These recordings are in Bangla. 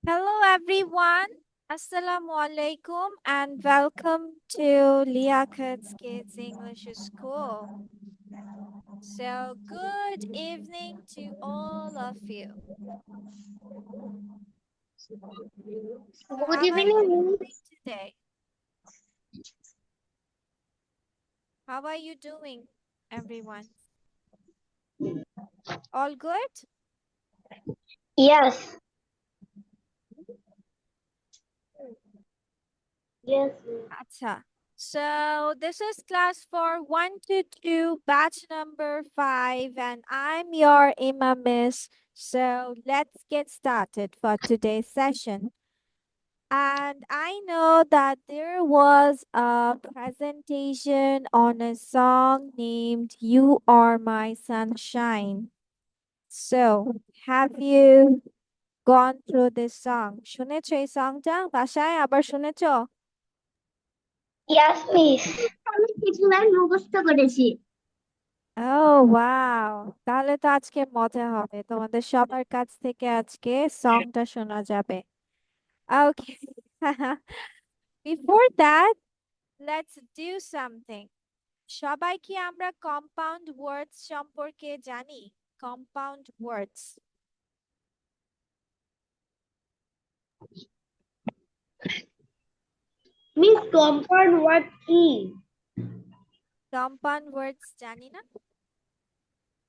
Hello everyone. Assalamu alaikum and welcome to Liakat's Kids English School. So good evening to all of you. Good How are you evening. doing today? How are you doing, everyone? All good? Yes. Yes. Acha. So this is class for 1 to 2, batch number 5, and I'm your Imam Miss. So let's get started for today's session. And I know that there was a presentation on a song named You Are My Sunshine. So, have you gone through this song? শুনেছো এই সংটা বাসায় আবার শুনেছো? Yes, miss. আমি কিছু লাইন মুখস্থ করেছি। Oh, wow. তাহলে তো আজকে মজা হবে। তোমাদের সবার কাছ থেকে আজকে সংটা শোনা যাবে। Okay. Before that, let's do something. সবাই কি আমরা কম্পাউন্ড ওয়ার্ডস সম্পর্কে জানি? Compound words. Miss compound word কি? কম্পাউন্ড ওয়ার্ডস জানি না?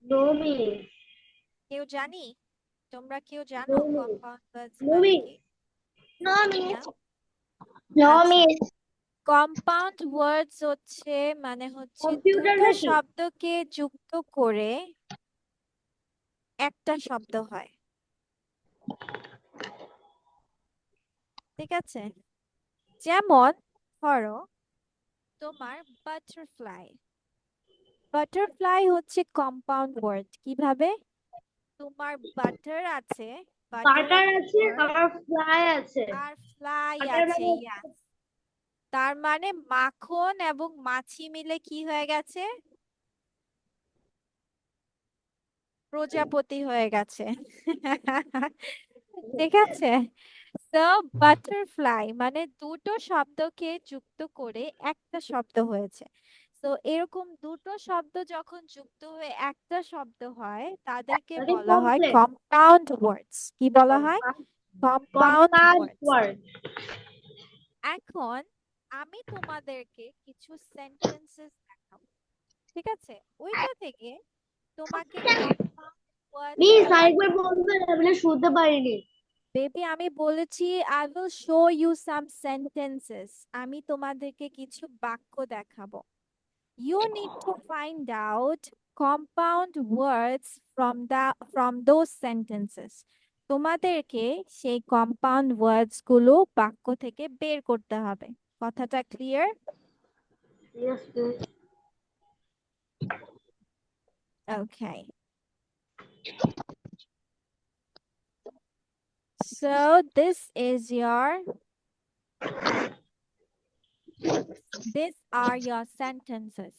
No miss. কেউ জানি? তোমরা কেউ নো জানো মিস। কম্পাউন্ড ওয়ার্ডস নো মানে মিস। কি? নো না? মিস। নো আচ্ছা। মিস। কম্পাউন্ড ওয়ার্ডস মানে হচ্ছে কম্পিউটার দুটো নাকি? শব্দকে যুক্ত করে একটা শব্দ হয়। ঠিক আছে? যেমন ধরো তোমার বাটারফ্লাই। বাটারফ্লাই হচ্ছে কম্পাউন্ড ওয়ার্ড। কিভাবে? তোমার বাটার আছে, বাটার বাটারের আছে উপর আর ফ্লাই আছে। আর ফ্লাই বাটার আছে, মানে ইয়াস। তার মানে মাখন এবং মাছি মিলে কি হয়ে গেছে? প্রজাপতি হয়ে গেছে। ঠিক আছে? তো বাটারফ্লাই মানে দুটো শব্দকে যুক্ত করে একটা শব্দ হয়েছে। তো এরকম দুটো শব্দ যখন যুক্ত হয়ে একটা শব্দ হয় তাদেরকে মানে বলা হয় কমপ্লেক্স। কম্পাউন্ড ওয়ার্ডস। কি বলা হয়? কম্পাউন্ড কম্পাউন্ড ওয়ার্ডস। ওয়ার্ড। এখন আমি তোমাদেরকে কিছু সেন্টেন্সেস দেখাবো। ঠিক আছে? ওইটা থেকে তোমাকে কম্পাউন্ড ওয়ার্ডস মিস গুলা আরেকবার বলবেন, আমি শুনতে পারিনি। বেবি আমি বলেছি I will show you some sentences. আমি তোমাদেরকে কিছু বাক্য দেখাবো। You need to find out compound words from those sentences. তোমাদেরকে সেই কম্পাউন্ড ওয়ার্ডস গুলো বাক্য থেকে বের করতে হবে। কথাটা clear? Yes miss. Okay. So these are your sentences.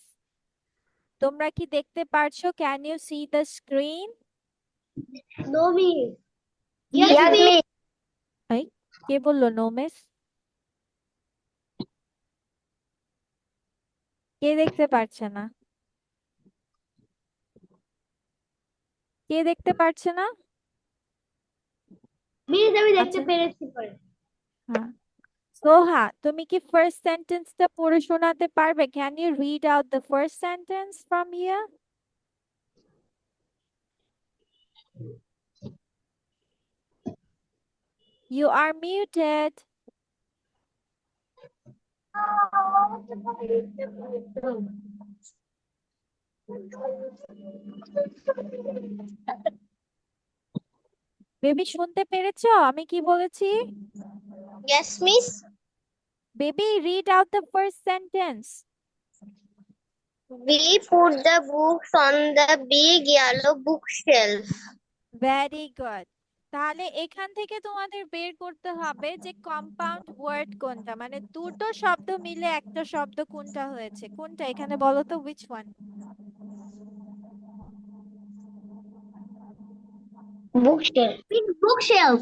তোমরা কি দেখতে পারছো? Can you see the screen? No miss. Yes, yes miss. এই কে বললো নো মিস? কে দেখতে পারছে না? কে দেখতে পারছে না? মিস আমি দেখতে আচ্ছা, পেরেছি পরে। হ্যাঁ। সোহা, তুমি কি ফার্স্ট সেন্টেন্সটা পড়ে শোনাতে পারবে? Can you read out the first sentence from here? You are muted. Baby শুনতে পেরেছো আমি কি বলেছি? Yes, miss. Baby read out the first sentence. We put the books on the big yellow bookshelf. Very good. তাহলে এখান থেকে তোমাদের বের করতে হবে যে কম্পাউন্ড ওয়ার্ড কোনটা, মানে দুটো শব্দ মিলে একটা শব্দ কোনটা হয়েছে। কোনটা এখানে বলো তো, which one? Bookshelf. Big bookshelf.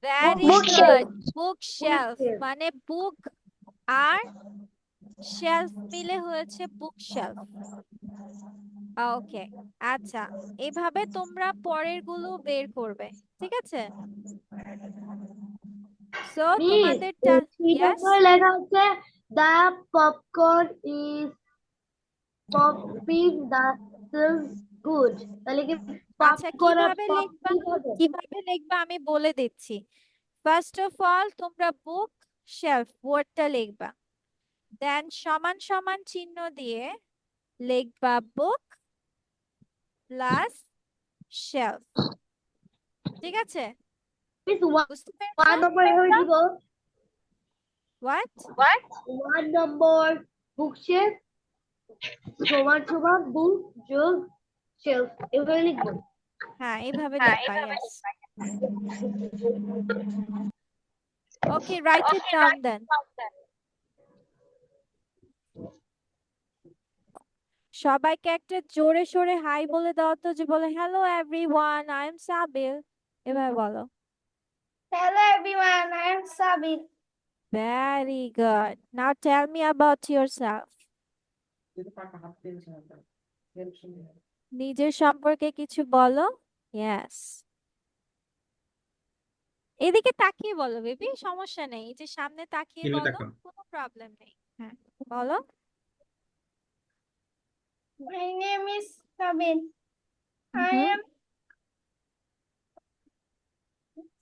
Very Bookshelf. Good. Book shelf মানে বুক আর শেলফ মিলে হয়েছে বুক শেলফ। ওকে, আচ্ছা, এভাবে তোমরা পরের গুলো বের করবে, ঠিক আছে? সো মিস তোমাদের থ্রিটার ইয়েস, পরে লেখা হচ্ছে the popcorn is popping the good, তাহলে কি আচ্ছা পপকর্ন আর কিভাবে লিখবা, পপিং হবে? কিভাবে লিখবা আমি বলে দিচ্ছি। ফার্স্ট অফ অল তোমরা বুক শেলফ ওয়ার্ডটা লিখবা, দেন সমান সমান চিহ্ন দিয়ে লিখবা বুক প্লাস শেলফ, ঠিক আছে? মিস বুঝতে পেরেছো? 1 নম্বর হয়ে দিব, হোয়াট? 1 নম্বর বুকশেলফ সমান সমান বুক যোগ শেলফ, এভাবে লিখবো। হ্যাঁ এভাবে লিখবা, yes. Okay, right it down then. সবাইকে একটা জোরে সোরে হাই বলে দাও তো, যে বলে hello everyone, I am Sabir, এভাবে বলো। Hello everyone, I am Sabir. Very good, now tell me about yourself. নিজের সম্পর্কে কিছু বলো। ইয়েস, এদিকে তাকিয়ে বলো বেবি, সমস্যা নেই, এই যে সামনে তাকিয়ে বলো, কোনো প্রবলেম নেই। হ্যাঁ বলো। My name is Sabir. I hmm, am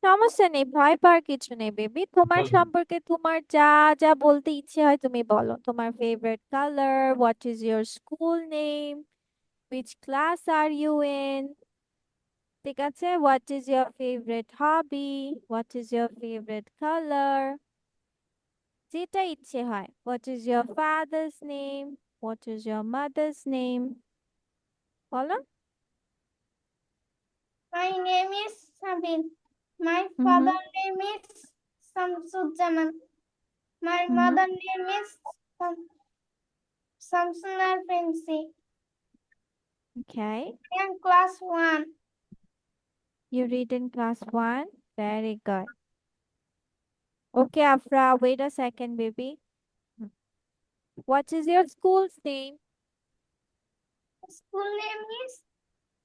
সমস্যা নেই, ভয় পাওয়ার কিছু নেই বেবি। তোমার সম্পর্কে তোমার যা যা বলতে ইচ্ছে হয় তুমি বলো। তোমার favourite colour, what is your school name, which class are you in, ঠিক আছে? What is your favourite hobby, what is your favourite colour, যেটা ইচ্ছে হয়। What is your father's name, what is your mother's name, বলো। My name is Sabir. My hmm father name is Samsudzaman. My hmm mother name is Samsuna Fancy. Okay, I am class 1. you read in class 1, very good. Okay Afra, wait a second baby. What is your school's name? School name is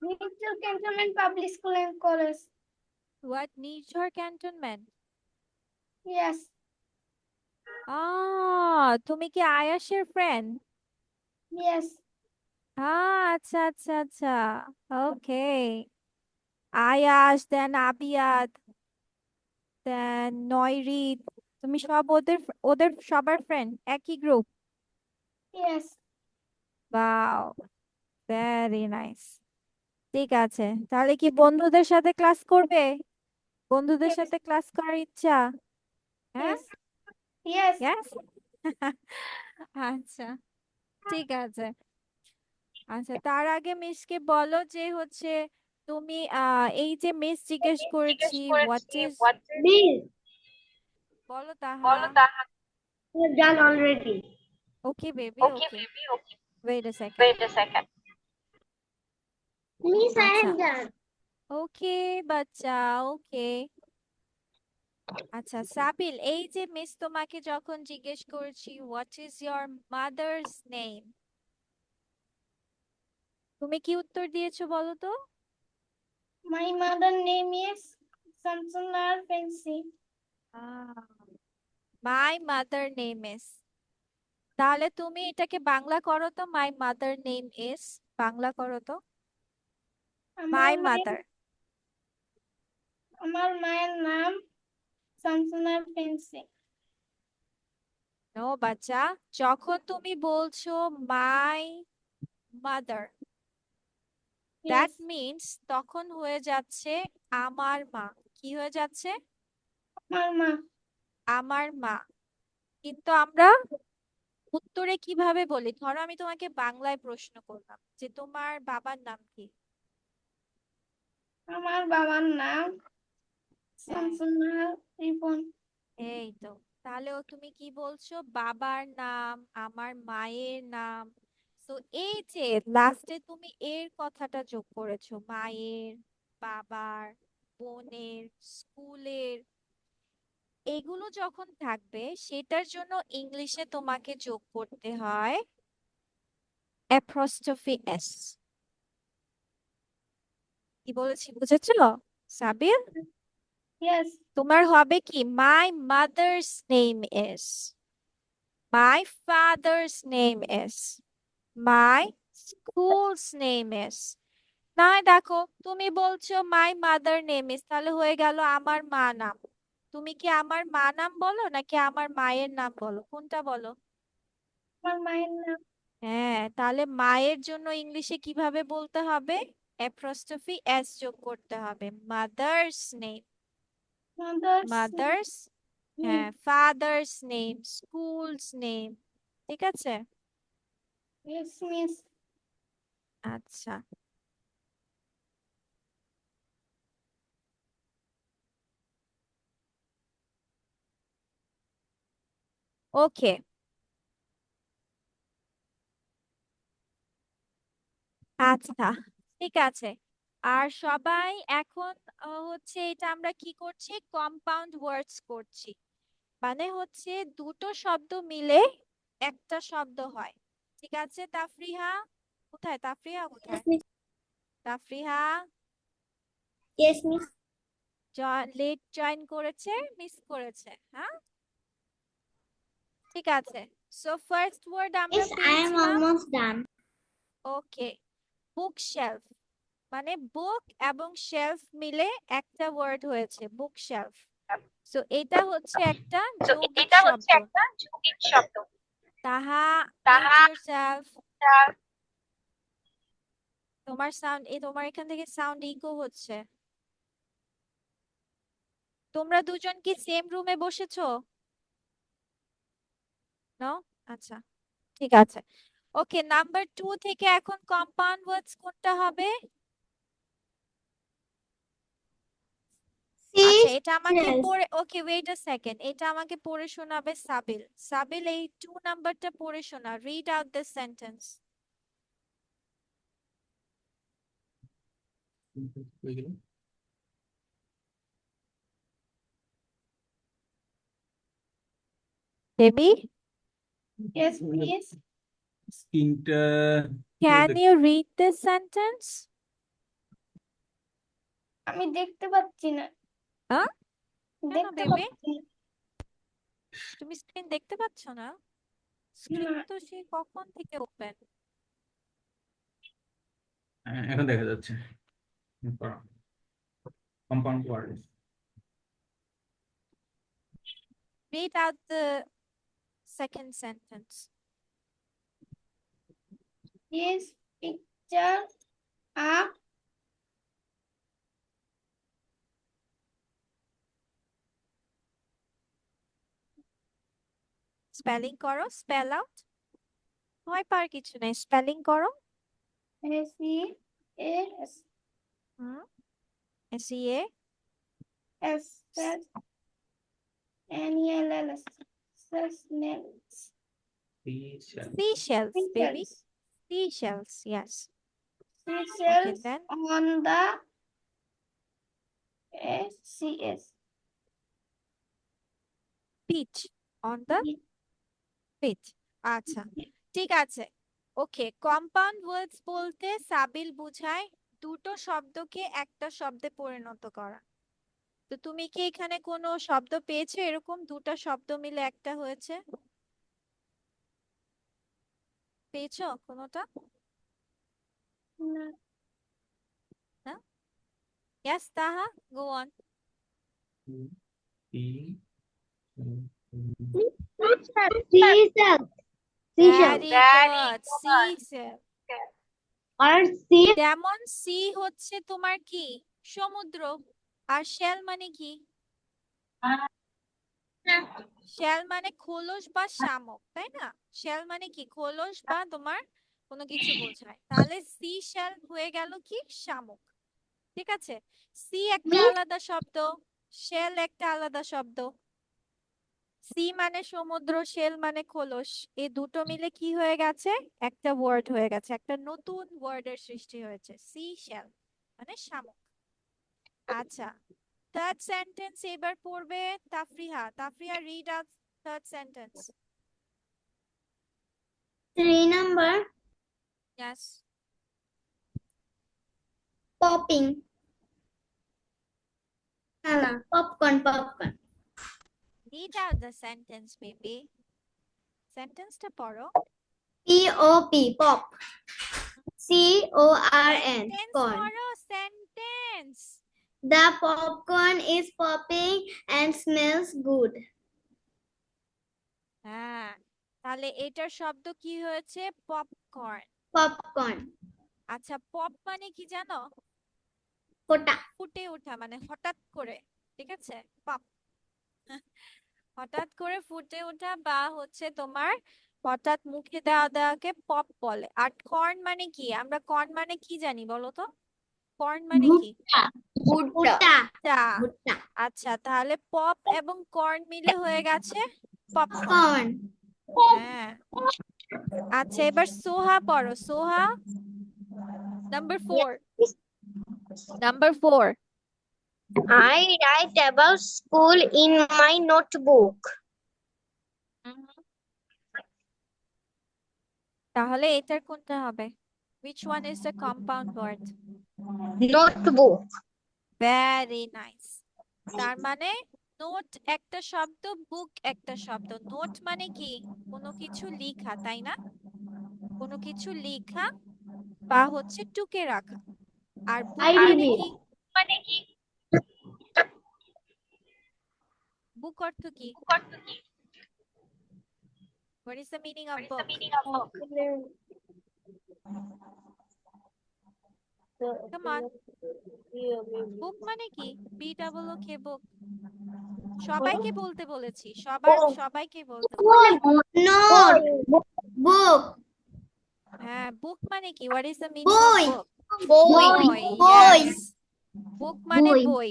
Little Cantonment Public School and College. What Nijhor Cantonment? Yes, তুমি কি আয়াশের ফ্রেন্ড? yes. আচ্ছা আচ্ছা আচ্ছা, ওকে। আয়াশ, দেন আবিয়াদ, দেন নয়রিত, তুমি সব ওদের ওদের সবার ফ্রেন্ড, একই group? Yes, wow, very nice. ঠিক আছে, তাহলে কি বন্ধুদের সাথে ক্লাস করবে? বন্ধুদের yes, সাথে ক্লাস করার ইচ্ছা? হ্যাঁ, yes, yes. ইয়েস। আচ্ছা, ঠিক আছে। আচ্ছা, তার আগে মিসকে বলো যে হচ্ছে তুমি এই যে মিস জিজ্ঞেস করেছি হোয়াট ইজ, মিস বলো Taha. Done already. Okay baby, okay, wait a second. Miss, I আচ্ছা, have done. ওকে বাচ্চা, ওকে। আচ্ছা সাবিল, এই যে মিস তোমাকে যখন জিজ্ঞেস করেছি what is your mother's name, তুমি কি উত্তর দিয়েছো বলো তো? My mother name is Samsuna Fancy. My mother name is, তাহলে তুমি এটাকে বাংলা করো তো, my mother name is, Bangla করো তো। মাই মাদার, আমার মায়ের নাম শামসুনা ফেন্সি। নো বাচ্চা, যখন তুমি বলছো my mother, that Yes, means তখন হয়ে যাচ্ছে আমার মা। কি হয়ে যাচ্ছে? আমার মা। আমার মা। কিন্তু আমরা উত্তরে কিভাবে বলি? ধরো আমি তোমাকে বাংলায় প্রশ্ন করলাম যে তোমার বাবার নাম কি? আমার বাবার নাম হ্যাঁ, শামসুনা রিপন। এই তো। তাহলে তুমি কি বলছো? বাবার নাম, আমার মায়ের নাম। তো এই যে লাস্টে তুমি এর কথাটা যোগ করেছো, মায়ের, বাবার, বোনের, স্কুলের, এগুলো যখন থাকবে সেটার জন্য ইংলিশে তোমাকে যোগ করতে হয় অ্যাপোস্ট্রফি এস। কি বলেছি বুঝেছো সাবির? Yes. তোমার হবে কি my mother's name is, my father's name is, my schools name is. না দেখো তুমি বলছো মাই মাদার নেম ইজ, তাহলে হয়ে গেল আমার মা নাম। তুমি কি আমার মা নাম বলো নাকি আমার মায়ের নাম বলো, কোনটা বলো? আমার মায়ের নাম। হ্যাঁ, তাহলে মায়ের জন্য ইংলিশে কিভাবে বলতে হবে? অ্যাপোস্ট্রফি এস যোগ করতে হবে, mother's name, Mother's mother's, name. হ্যাঁ, ফাদার্স নেম, স্কুলস নেম। ঠিক আছে, Yes, miss. আচ্ছা। ওকে, আচ্ছা, ঠিক আছে। আর সবাই এখন হচ্ছে এটা আমরা কি করছি, কম্পাউন্ড ওয়ার্ডস করছি। মানে হচ্ছে দুটো শব্দ মিলে একটা শব্দ হয়। ঠিক আছে তাফরিহা? কোথায় তাফরিহা, কোথায় তাফরিহা? Yes, miss. লেট জয়েন করেছে, মিস করেছে, হ্যাঁ ঠিক আছে। সো ফার্স্ট ওয়ার্ড আমরা Yes, I am পেয়েছিলাম, almost done. ওকে, বুক শেলফ। মানে বুক এবং শেলফ মিলে একটা ওয়ার্ড হয়েছে বুক শেলফ। সো এটা হচ্ছে একটা যৌগিক শব্দ। তাহা, মিউট ইয়োরসেলফ। তোমার সাউন্ড, তোমার এখান থেকে সাউন্ড ইকো হচ্ছে। তোমরা দুজন কি সেম রুমে বসেছো? নো, আচ্ছা, ঠিক আছে। ওকে, নাম্বার 2 থেকে এখন কম্পাউন্ড ওয়ার্ডস কোনটা হবে? আচ্ছা, এটা আমাকে Seashells. পড়ে, ওকে ওয়েট আ সেকেন্ড, এটা আমাকে পড়ে শোনাবে সাবিল। সাবিল এই 2 নাম্বারটা পড়ে শোনা, read out this sentence. Baby, Yes, miss. স্ক্রিনটা can you read this sentence? আমি দেখতে পাচ্ছি না। হ্যাঁ, কেন দেখতে বেবি? পাচ্ছি না। তুমি স্ক্রিন দেখতে পাচ্ছ না? স্ক্রিন না। তো সে কখন থেকে ওপেন। এখন দেখা যাচ্ছে compound word. Read out the second sentence. This picture a spelling করো, স্পেল আউট। ভয় পাওয়ার কিছু নেই, স্পেলিং করো। S E A S hmm, SEA S S N E L L S Snails. seashells, baby, Seashells. seashells, yes. Okay, Seashells then on the SCS. beach, on the beach. আচ্ছা, ঠিক আছে। ওকে, কম্পাউন্ড ওয়ার্ডস বলতে সাবিল বুঝায় দুটো শব্দকে একটা শব্দে পরিণত করা। তো তুমি কি এখানে কোনো শব্দ পেয়েছো এরকম দুটো শব্দ মিলে একটা হয়েছে? পেয়েছো কোনোটা? না। না? Yes, Taha, go on. Seashells. Seashells. Very good. Seashell. Or sea. যেমন সি হচ্ছে তোমার কি সমুদ্র, আর শেল মানে কি? শেল মানে খোলস বা শামুক, তাই না? শেল মানে কি খোলস বা তোমার কোনো কিছু বোঝায়, তাহলে সি শেল হয়ে গেল কি শামুক। ঠিক আছে, সি একটা আলাদা শব্দ, শেল একটা আলাদা শব্দ। সি মানে সমুদ্র, শেল মানে খোলস, এই দুটো মিলে কি হয়ে গেছে, একটা ওয়ার্ড হয়ে গেছে, একটা নতুন ওয়ার্ডের সৃষ্টি হয়েছে, সি শেল মানে শামুক। আচ্ছা, থার্ড সেন্টেন্স এবার পড়বে Tafriha. Tafriha, read out third sentence. 3 number. Yes. Popping. Popcorn. Read out the sentence, baby. Sentence টা পড়ো। P-O-P, pop. C-O-R-N, Sentence corn. পড়ো, sentence. The popcorn is popping and smells good. হ্যাঁ, তাহলে এটার শব্দ কি হয়েছে? পপকর্ন। Popcorn. আচ্ছা, পপ মানে কি জানো? ফোটা। ফুটে ওঠা, মানে হঠাৎ করে, ঠিক আছে? পপ হঠাৎ করে ফুটে ওঠা বা হচ্ছে তোমার হঠাৎ মুখে দেওয়াকে পপ বলে। আর কর্ন মানে কি? আমরা কর্ন মানে কি জানি বলো তো? কর্ন মানে কি? ভুট্টা। টা। ভুট্টা। আচ্ছা, তাহলে পপ এবং কর্ন মিলে হয়ে গেছে পপকর্ন। Corn. হ্যাঁ। আচ্ছা, এবার সোহা পড়ো। সোহা, number 4। Number 4। I write about school in my notebook. তাহলে এটার কোনটা হবে? Which one is the compound word? Notebook. Very nice. তার মানে নোট একটা শব্দ, বুক একটা শব্দ। নোট মানে কি? কোনো কিছু লেখা, তাই না? কোনো কিছু লেখা বা হচ্ছে টুকে রাখা। আর বুক মানে কি? বুক অর্থ কি? What is the meaning of book? Come on. বুক মানে কি? B-double-O-K, book. সবাইকে বলতে বলেছি, সবাইকে বলতে বলেছি। Note. Book. হ্যাঁ, বুক মানে কি? What is the meaning of বই। book? বই। Boy, yes. বুক মানে বই। বই।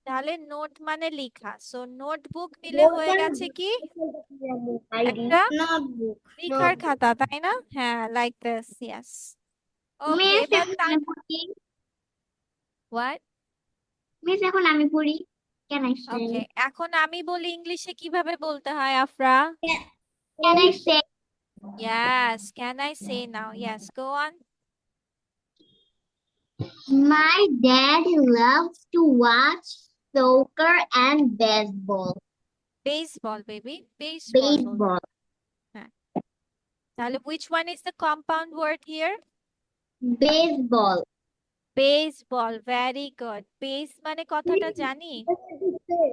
তাহলে নোট মানে লেখা। সো নোটবুক মিলে হয়ে গেছে কি? একটা Notebook. লেখার খাতা, তাই না? হ্যাঁ, like this, yes. Okay, Miss, এবার এখন আমি পড়ি। হোয়াট? Miss, এখন আমি পড়ি। Can I say? ওকে, এখন আমি বলি ইংলিশে কিভাবে বলতে হয় Afra? Can I say? Yes, can I say now? Yes, go on. My dad loves to watch soccer and baseball. Baseball, baby. Baseball বলবো। হ্যাঁ। তাহলে which one is the compound word here? Baseball. Baseball, very good. Base মানে কথাটা জানি?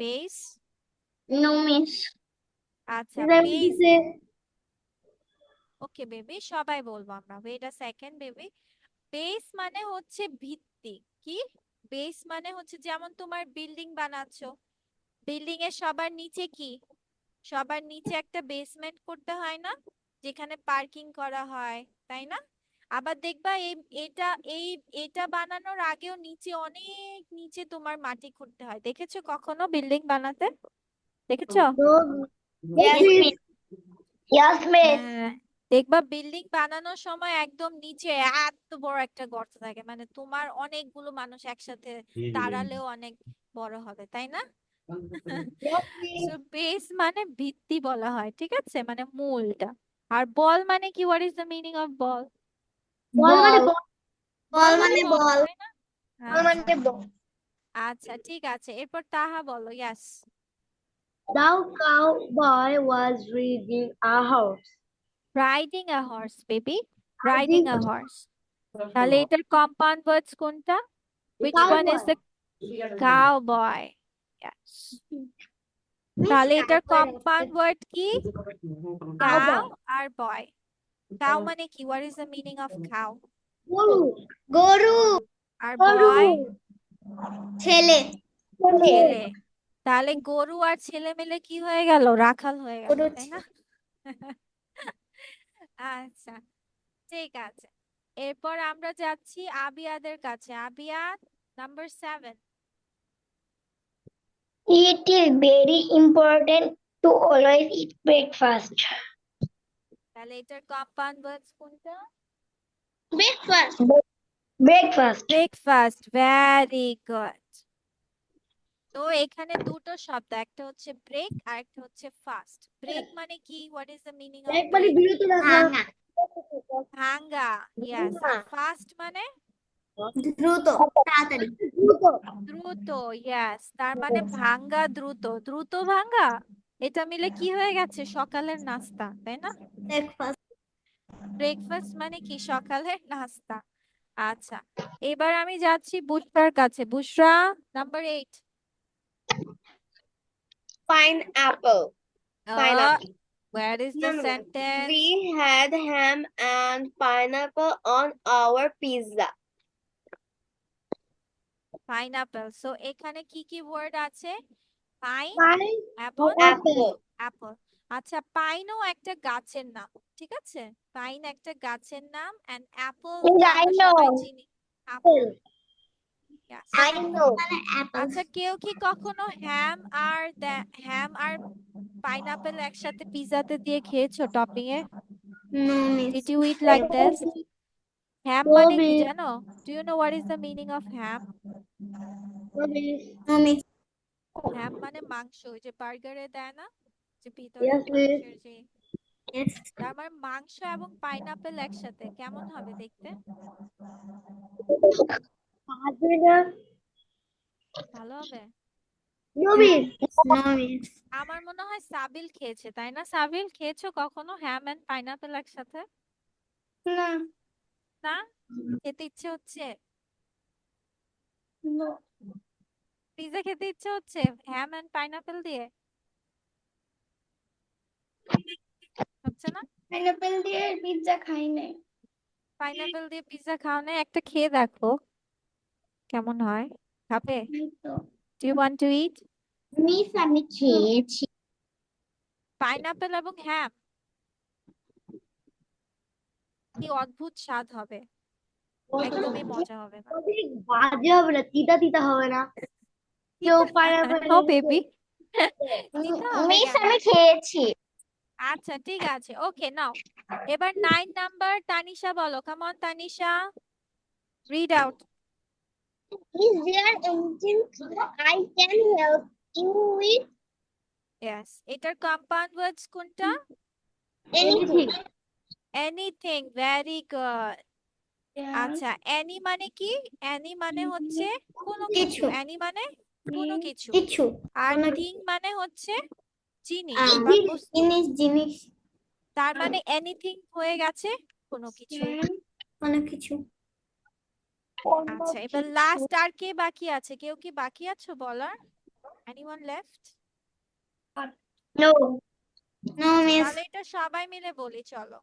Base? No, miss. আচ্ছা, base। ওকে বেবি, সবাই বলবো আমরা। Wait a second baby. Base মানে হচ্ছে ভিত্তি। কি? বেস মানে হচ্ছে যেমন তোমার বিল্ডিং বানাচ্ছো, বিল্ডিং এর সবার নিচে কি? সবার নিচে একটা বেসমেন্ট করতে হয় না? যেখানে পার্কিং করা হয়, তাই না? আবার দেখবা এটা বানানোর আগেও নিচে অনেক নিচে তোমার মাটি খুঁড়তে হয়। দেখেছো কখনো বিল্ডিং বানাতে? দেখেছো? Yes, miss. Yes, miss. হ্যাঁ, দেখবা বিল্ডিং বানানোর সময় একদম নিচে এত বড় একটা গর্ত থাকে, মানে তোমার অনেকগুলো মানুষ একসাথে দাঁড়ালেও অনেক বড় হবে, তাই না? সো বেস মানে ভিত্তি বলা হয়, ঠিক আছে? মানে মূলটা। আর বল মানে কি? What is the meaning of ball? Ball. Ball মানে মানে বল, ball. তাই না? Ball মানে ball. আচ্ছা, ঠিক আছে, এরপর তাহা বলো। ইয়াস। The cowboy was reading a horse. Riding a horse, baby. Riding a horse. তাহলে এটার কম্পাউন্ড ওয়ার্ডস কোনটা? Which one is the cowboy? Yes. তাহলে এটার কম্পাউন্ড ওয়ার্ড কি? কাউ আর বয়। কাউ মানে কি? What is the meaning of cow? গরু। আর বয়? ছেলে। ছেলে। তাহলে গরু আর ছেলে মিলে কি হয়ে গেল? রাখাল হয়ে গেল, তাই না? আচ্ছা, ঠিক আছে। এরপর আমরা যাচ্ছি আবিয়াদের কাছে। আবিয়াদ, number 7। It is very important to always eat breakfast. তাহলে এটার কম্পাউন্ড ওয়ার্ডস কোনটা? Breakfast. Breakfast. Breakfast, very good. তো এখানে দুটো শব্দ, একটা হচ্ছে ব্রেক আর একটা হচ্ছে ফাস্ট। ব্রেক মানে কি? What is the meaning of একবারে ব্রেক? বিরতি রাখা ভাঙ্গা। ইয়েস। আর ফাস্ট মানে দ্রুত তাড়াতাড়ি দ্রুত দ্রুত। ইয়েস, তার মানে ভাঙ্গা দ্রুত, দ্রুত ভাঙ্গা। এটা মিলে কি হয়ে গেছে? সকালের নাস্তা, তাই না? ব্রেকফাস্ট ব্রেকফাস্ট মানে কি? সকালের নাস্তা। আচ্ছা, এবার আমি যাচ্ছি বুশরার কাছে। বুশরা, number 8। Pineapple. Pineapple. Where is the sentence? We had ham and pineapple on our pizza. Pineapple. So এখানে কি কি ওয়ার্ড আছে? পাইন পাইন এবং Apple. অ্যাপল। আচ্ছা, পাইনও একটা গাছের নাম, ঠিক আছে? পাইন একটা গাছের নাম, এন্ড অ্যাপল তো I আমরা know. সবাই চিনি। Apple. Yes. I know apple আচ্ছা, কেউ কি কখনো হ্যাম আর পাইনাপেল একসাথে পিজাতে দিয়ে খেয়েছো টপিং এ? no miss Did you eat like this? Ham No মানে কি miss জানো? Do you know what is the meaning of ham? no miss হ্যাম মানে মাংস, ওই যে বার্গারে দেয় না, যে ভিতরে Yes miss মাংসের যে, Yes তার মানে মাংস এবং পাইনাপেল একসাথে কেমন হবে দেখতে? ভালো হবে? No miss No miss আমার মনে হয় সাবিল খেয়েছে, তাই না? সাবিল, খেয়েছো কখনো হ্যাম এন্ড পাইনাপেল একসাথে? না না? খেতে ইচ্ছে হচ্ছে? no পিজা খেতে ইচ্ছে হচ্ছে হ্যাম এন্ড পাইনাপেল দিয়ে? হচ্ছে না? পাইনাপেল দিয়ে পিৎজা খাই নাই। পাইনাপেল দিয়ে পিজা খাও না? একটা খেয়ে দেখো কেমন হয়। খাবে? এই তো do you want to eat miss আমি খেয়েছি পাইনাপেল এবং হ্যাম? কি অদ্ভুত স্বাদ হবে, একদমই মজা হবে না। বাজে হবে না তিতা তিতা হবে না কেউ পাইনাপেল ও বেবি, দিতে হবে মিস কেন? আমি খেয়েছি আচ্ছা, ঠিক আছে, ওকে নাও। এবার 9 নাম্বার তানিশা বলো। Come on Tanisha, read out. Is there anything I can help you with? Yes, এটার কম্পাউন্ড ওয়ার্ডস কোনটা? Anything. Anything, very good. Yeah. আচ্ছা, এনি মানে কি? এনি মানে হচ্ছে কোনো কিছু। কিছু। এনি মানে কোনো কিছু। কিছু আর কোনো থিং মানে হচ্ছে জিনিস আহ, বা বস্তু। জিনিস তার মানে এনিথিং হয়ে গেছে কোনো কিছু। কোনো কিছু আচ্ছা, এবার লাস্ট আর কে বাকি আছে? কেউ কি বাকি আছো বলার? Anyone left? No no miss তাহলে এটা সবাই মিলে বলি, চলো।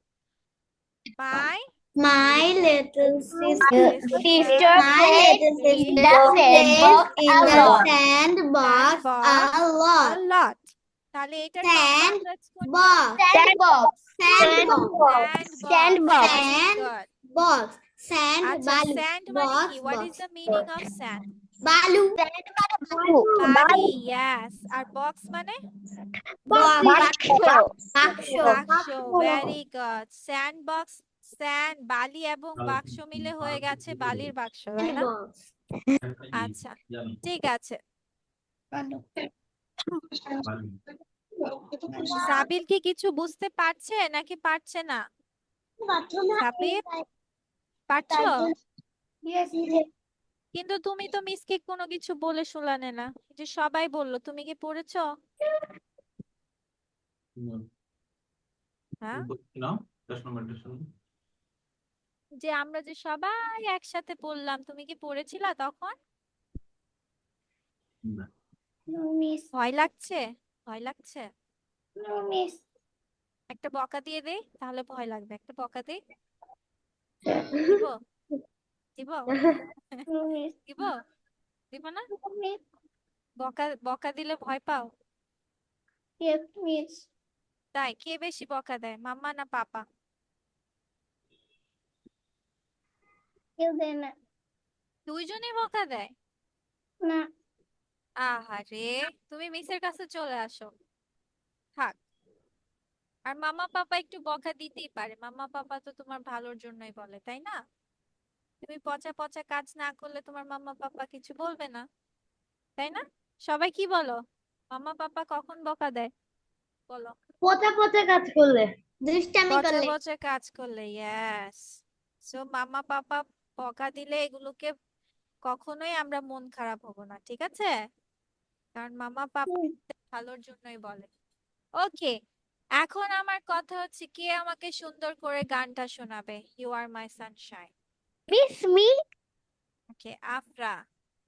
মাই My little sister sister My little sister plays in the sandbox a lot. a lot. তাহলে এটার Sand কম্পাউন্ড ওয়ার্ডস কোনটা? box Sandbox Sandbox. Box Very good. Sand আচ্ছা, balu স্যান্ড মানে box কি? What is box the meaning of sand? balu বালি। ইয়েস। আর বক্স মানে? বাক্স। Very good. Sand box, sand, বালি এবং বাক্স মিলে হয়ে গেছে বালির বাক্স, তাই না? আচ্ছা, ঠিক আছে। সাবিল কি কিছু বুঝতে পারছে নাকি পারছে না? সাবিল, পারছো? Yes, কিন্তু তুমি তো মিসকে কোনো কিছু বলে শোনালে না, যে সবাই বললো। তুমি কি পড়েছো? হ্যাঁ, নাও 10 নম্বরটা শুনুন। যে আমরা যে সবাই একসাথে পড়লাম, তুমি কি পড়েছিলা তখন? না। no miss, ভয় লাগছে? ভয় লাগছে? no miss. একটা বকা দিয়ে দেই, তাহলে ভয় লাগবে। একটা বকা দেই, দিব? দিব? No miss. দিব? দিব না? No miss. বকা বকা দিলে ভয় পাও? Yes, miss. তাই? কে বেশি বকা দেয়, মাম্মা না পাপা? কেউ দেয় না। দুইজনেই বকা দেয়? না, আহারে, তুমি মিসের কাছে চলে আসো, থাক। আর মামা পাপা একটু বকা দিতেই পারে, মামা পাপা তো তোমার ভালোর জন্যই বলে, তাই না? তুমি পচা পচা কাজ না করলে তোমার মামা পাপা কিছু বলবে না, তাই না? সবাই কি বলো? মামা পাপা কখন বকা দেয় বলো? পচা পচা কাজ করলে, দুষ্টামি পচে করলে। পচে কাজ করলে, ইয়েস। সো মামা পাপা বকা দিলে এগুলোকে কখনোই আমরা মন খারাপ হব না, ঠিক আছে? কারণ মামা পাপা ভালোর জন্যই বলে। ওকে, এখন আমার কথা হচ্ছে, কে আমাকে সুন্দর করে গানটা শোনাবে? You are my sunshine. Miss me? Okay, Afra.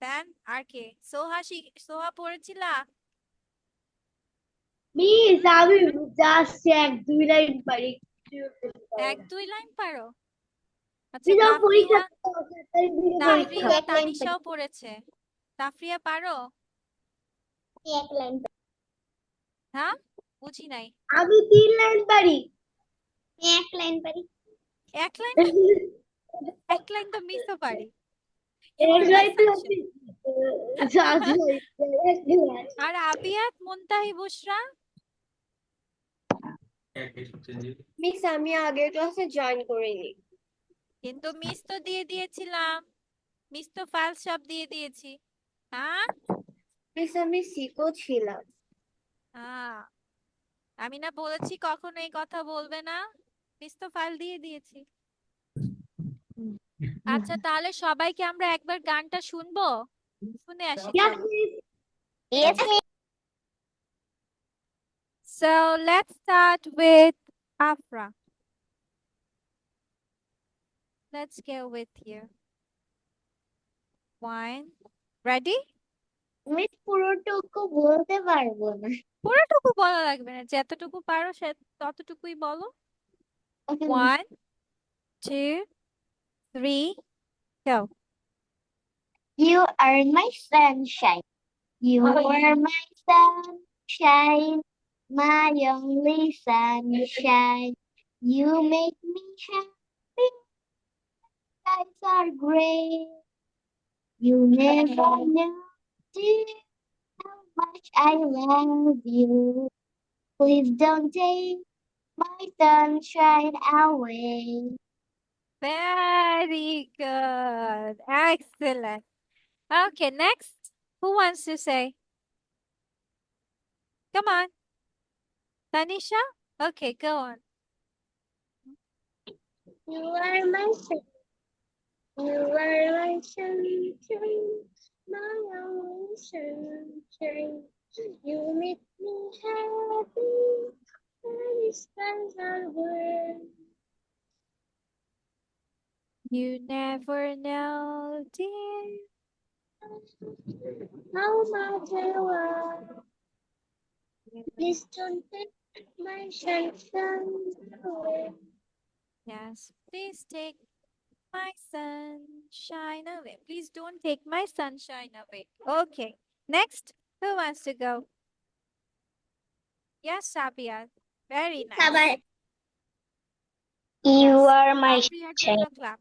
Then আর কে? সোহা সোহা পড়েছিলা? মিস আমি জাস্ট 1-2 লাইন পারি। এক দুই লাইন পারো? আচ্ছা, মিস আমার পরীক্ষা তাফরিহা, তো আছে, তাই দিকে পরীক্ষা। তাফরিহা এক লাইন পারি। তানিশাও পড়েছে। তাফরিহা পারো? এক লাইন পারি। হ্যাঁ, বুঝি নাই। আমি 3 লাইন পারি। এক লাইন পারি। এক লাইন? এক লাইন তো মিসও পারি। ইউ এক আর মাই লাইন তো সানশাইন। আমি এক লাইন। আর আবিয়াত, মুনতাহি, বুশরা? এইসব চেঞ্জ Miss আমি আগের ক্লাসে জয়েন করিনি। কিন্তু মিস তো দিয়ে দিয়েছিলাম। মিস তো ফাইল সব দিয়ে দিয়েছি। হ্যাঁ Miss আমি সিকো ছিলাম। হ্যাঁ, আমি না বলেছি কখনো এই কথা বলবে না? মিস তো ফাইল দিয়ে দিয়েছি। আচ্ছা, তাহলে সবাইকে আমরা একবার গানটা শুনবো, শুনে আসি Yes, চলো। miss. Yes, Miss. So let's start with Afra. Let's go with you. One. Ready? Miss পুরোটুকু বলতে পারবো না। পুরোটুকু বলা লাগবে না, যতটুকু পারো সে ততটুকুই বলো। 1, 2, 3, go. You are my sunshine. You are my sunshine. My only sunshine. You make me happy. Skies are gray. You never knew, dear, how much I love you. Please don't take my sunshine away. Very good. Excellent. Okay, next. Who wants to say? Come on. Tanisha? Okay, go on. You are my sun. You are my sunshine. My only sunshine. You make me happy. When the skies are blue. You never know, dear. How much I love. Please don't take my sunshine away. Yes, please take my sunshine away. Please don't take my sunshine away. Okay, next. Who wants to go? Yes, Sabia. Very nice. You Yes. are my Sabriaর জন্য clap.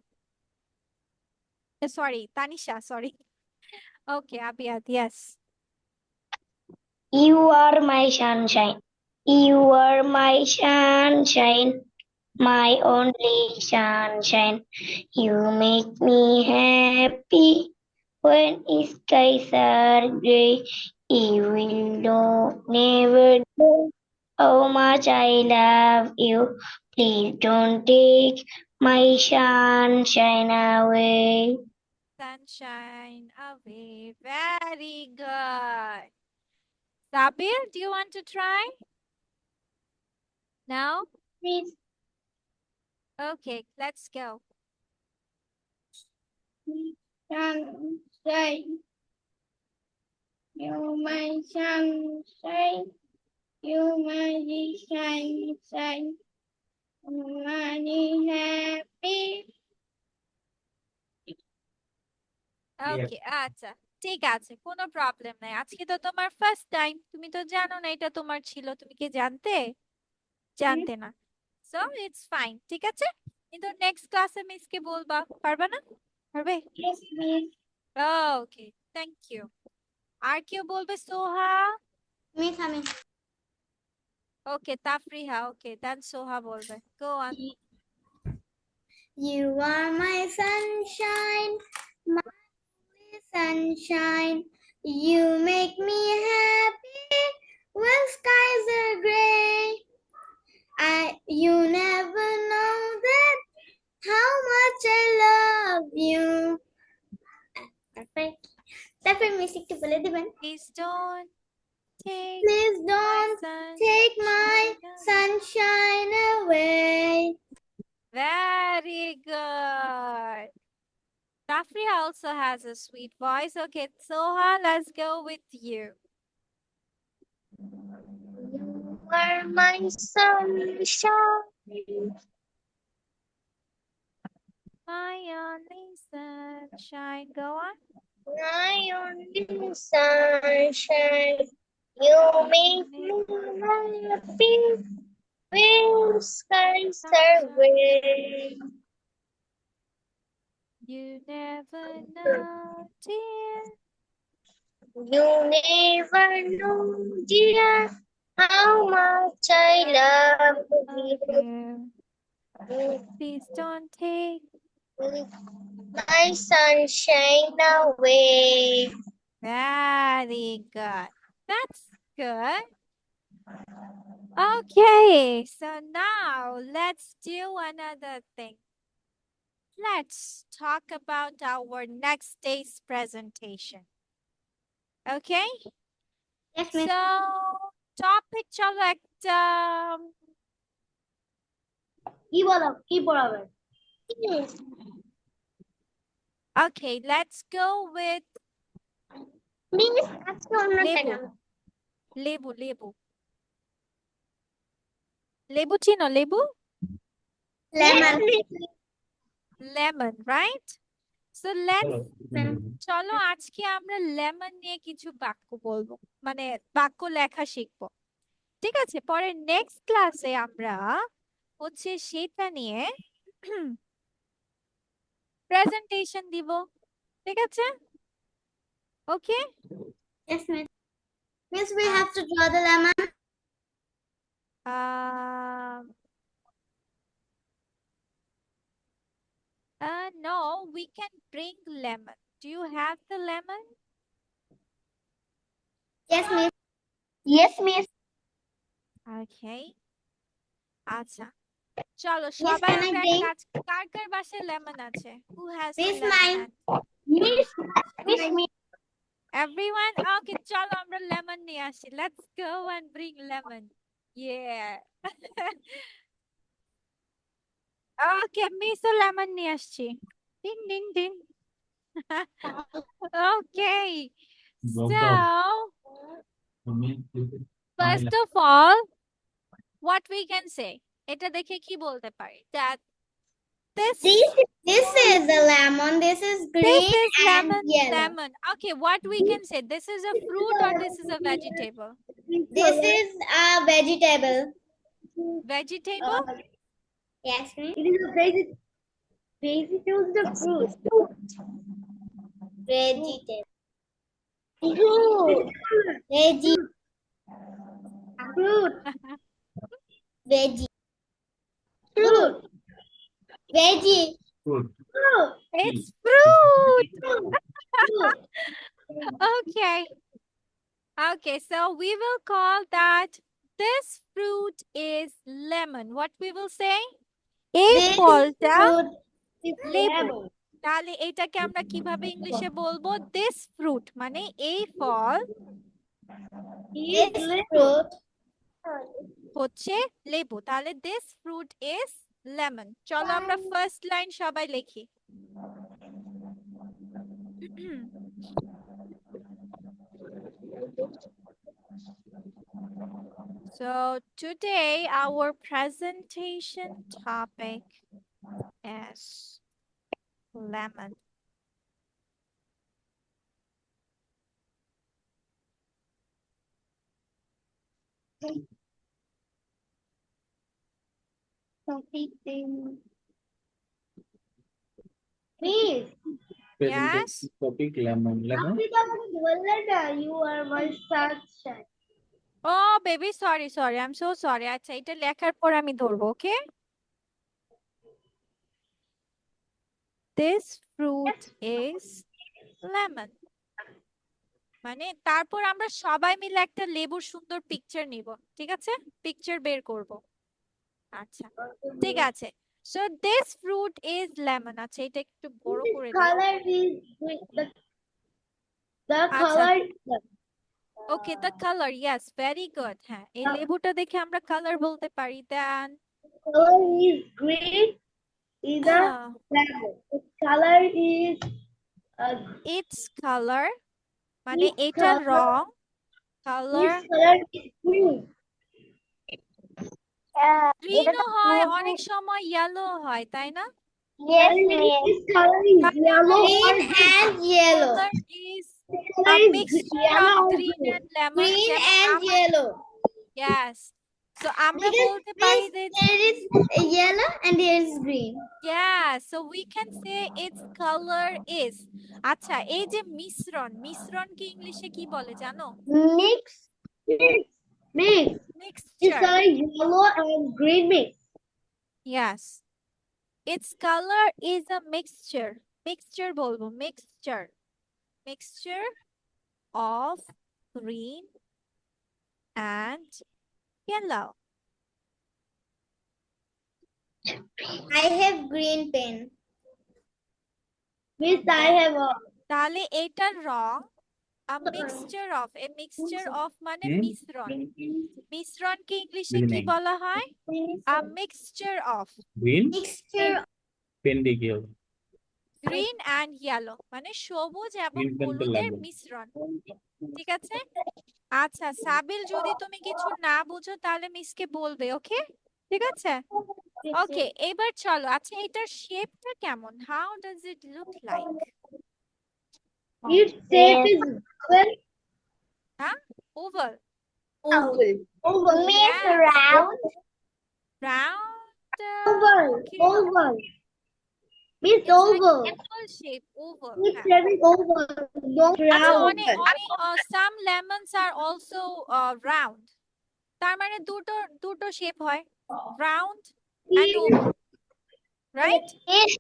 Sorry, Tanisha, sorry. Okay, Abiyat, yes. You are my sunshine. You are my sunshine. My only sunshine. You make me happy when skies are gray. You will never know how much I love you. Please don't take my sunshine away. Sunshine away. Very good. Sabir, do you want to try? No? Please, Okay, let's go. sunshine. You my sunshine. You my sunshine. Money happy. ওকে, আচ্ছা, ঠিক আছে, কোনো প্রবলেম নাই। আজকে তো তোমার ফার্স্ট টাইম, তুমি তো জানো না এটা তোমার ছিল। তুমি কি জানতে? জানতে না। সো ইটস ফাইন, ঠিক আছে। কিন্তু নেক্সট ক্লাসে মিসকে বলবা, পারবা না? পারবে? Yes, miss. Okay, thank you. আর কেউ বলবে? সোহা? মিস আমি। ওকে, তাফরিহা। ওকে, দেন সোহা বলবে। Go on. You are my sunshine, my only sunshine. You make me happy when skies are gray. You never know that how much I love you. তারপর মিউজিকটা বলে দিবেন। Please don't take Please don't take my sunshine away. Very good. Tafriya also has a sweet voice. Okay, Soha, let's go with you. You are my sunshine. My only sunshine. Go on. My only sunshine. You make me happy when skies are gray. You never know, dear. You never know, dear, how much I love you. Please don't take My sunshine away. Very good. That's good. Okay, so now let's do another thing. Let's talk about our next day's presentation. Okay? Yes, miss. So, topic chalo ekta কি পড়াবেন? Okay, let's go with Please, ask one lebu. Lebu. Lebu chino, lebu? Lemon. Lemon, right? So let's চলো আজকে আমরা লেমন নিয়ে কিছু বাক্য বলবো, মানে বাক্য লেখা শিখবো। ঠিক আছে, পরে নেক্সট ক্লাসে আমরা হচ্ছে সেটা নিয়ে প্রেজেন্টেশন দিব। ঠিক আছে? ওকে? Yes, miss. Miss, we have to draw the lemon. No, we can bring lemon. Do you have the lemon? Yes, miss. Yes, miss. Okay. আচ্ছা, চলো Miss, সবাই can I আমরা bring? কার কার বাসায় লেমন আছে? Who has Miss, lemon? mine. Miss, miss. Everyone? Okay, চলো আমরা lemon নিয়ে আসি. Let's go and bring lemon. Yeah. Okay, miso lemon নিয়ে আসছি. Ding ding ding. Okay. So, first of all, what we can say? এটা দেখে কি বলতে পারি? That this This is a lemon. This is green this is and lemon, yellow. lemon. Okay, what we can say? This is a fruit or this is a vegetable? This is a vegetable. Vegetable? Yes, miss. It is a vegetable. Vegetable is a fruit. Vegetable. Fruit. Veggie. Fruit. Veggie. Fruit. Veggie. Fruit. It's fruit. Okay. Okay, so we will call that this fruit is lemon. What we will say? এই This ফলটা fruit is লেবু। lemon. তাহলে এটাকে আমরা কিভাবে ইংলিশে বলবো? This fruit মানে এই ফল This fruit হচ্ছে লেবু। তাহলে this fruit is lemon. চলো আমরা ফার্স্ট লাইন সবাই লিখি। So today our presentation topic is lemon. Please. Yes. Topic lemon. Lemon. You are my sunshine. Oh baby, sorry. I'm so sorry. আচ্ছা এটা লেখার পর আমি ধরবো, okay? This fruit is lemon. মানে তারপর আমরা সবাই মিলে একটা লেবুর সুন্দর পিকচার নিব, ঠিক আছে? পিকচার বের করব। আচ্ছা, ঠিক আছে। So this fruit is lemon. আচ্ছা, এটা একটু বড় করে দিই। Color is the আচ্ছা, color. Okay, the color, yes, very good. হ্যাঁ, এই লেবুটা দেখে আমরা কালার বলতে পারি। দেন Color is green. Is a lemon. The color is its color মানে its এটার color- wrong, colour its color is green. গ্রিনও হয়, অনেক সময় ইয়েলো হয়, তাই না? Yes, its color is yellow. Green and yellow. Color is Color a is mixture yellow of or green green. and lemon. Green যেমন and আমার- yellow. Yes. So আমরা Because বলতে পারি যে there is yellow and there is green. yeah, so we can say its color is. আচ্ছা, এই যে মিশ্রণ, মিশ্রণকে ইংলিশে কি বলে জানো? Mix. Mix. Its Mixture. color is yellow and green mix. Yes. Its color is a mixture. Mixture বলবো, mixture. Mixture of green and yellow. I have green pen. Miss, I have a তাহলে এটার রং a mixture of মানে মিশ্রণ। মিশ্রণকে ইংলিশে কি Meaning. বলা হয়? A mixture of Green, Mixture pendicle. green and yellow মানে সবুজ এবং Green pen তো হলুদের লাগবে। মিশ্রণ, ঠিক আছে? আচ্ছা, সাবিল, যদি তুমি কিছু না বুঝো তাহলে মিসকে বলবে, ওকে? ঠিক আছে, ওকে। এবার চলো, আচ্ছা এটার শেপটা কেমন? How does it look like? its shape is হ্যাঁ, oval, oval. Miss, round. round, Oval. okay. Oval. Miss, It's like oval. oval shape, oval. Its হ্যাঁ। shape is oval. Not আচ্ছা, round. অনেক some lemons are also round. তার মানে দুটো শেপ হয়, round and oval, right? Miss,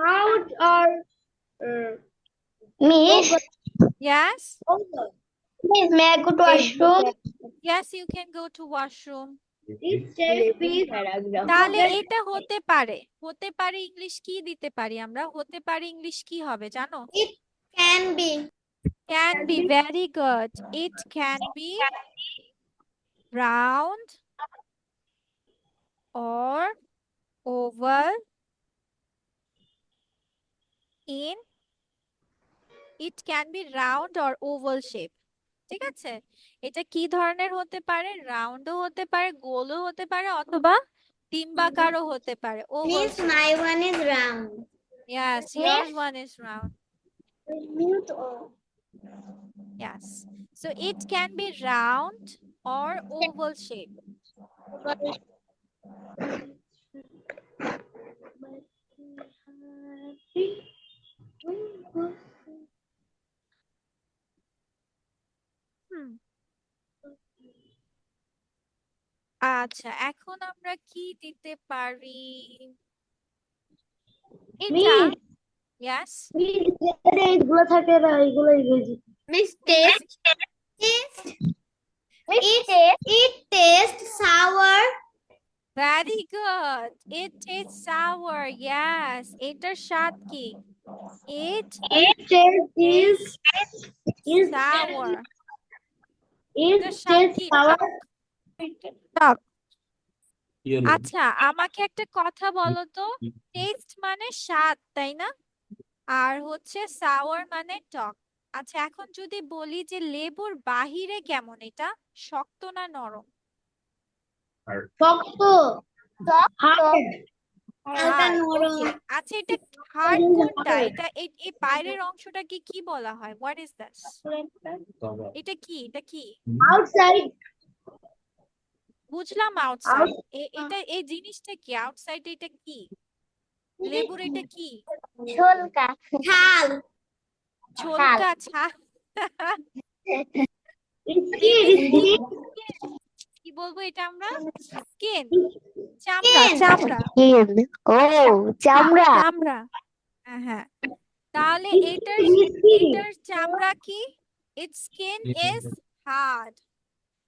round or Miss, Yes, oval. Miss, may I go to washroom? yes, you can go to washroom. Its shape is তাহলে এটা হতে পারে ইংলিশ কি দিতে পারি আমরা? হতে পারে ইংলিশ কি হবে জানো? can be. Can be, very good. It can be round or oval in it can be round or oval shape. ঠিক আছে, এটা কি ধরনের হতে পারে? রাউন্ডও হতে পারে, গোলও হতে পারে, অথবা ডিম্বাকারও হতে পারে। Oval Miss, shape. my one is round. Yes, yours one is round. mute or Yes. So it can be round or oval shape. হুম। আচ্ছা, এখন আমরা কি দিতে পারি? এটা, yes, এইগুলো থাকে না, এইগুলো Miss, taste. It tastes sour. very good. It tastes sour. Yes, এটার স্বাদ কি? It is sour. it এটার স্বাদ tastes কি? sour. টক। Yellow. আচ্ছা, আমাকে একটা কথা বলো তো, টেস্ট মানে স্বাদ, তাই না? আর হচ্ছে সাওয়ার মানে টক। আচ্ছা, এখন যদি বলি যে লেবুর বাহিরে কেমন, এটা শক্ত না নরম? শক্ত, hard. হালকা Hard, নরম। okay. আচ্ছা, এটা হার্ড কোনটা? এটা এই বাইরের অংশটাকে কি বলা হয়? What is this? এটা কি? Outside. বুঝলাম আউটসাইড। এটা এই জিনিসটা কি? আউটসাইড এটা কি? লেবুর এটা কি? ঝোলকা। ছাল। ছোলকা, ছাল। কি বলবো এটা আমরা? স্কিন, চামড়া। চামড়া। হ্যাঁ। তাহলে এটার চামড়া কি? Its skin is hard.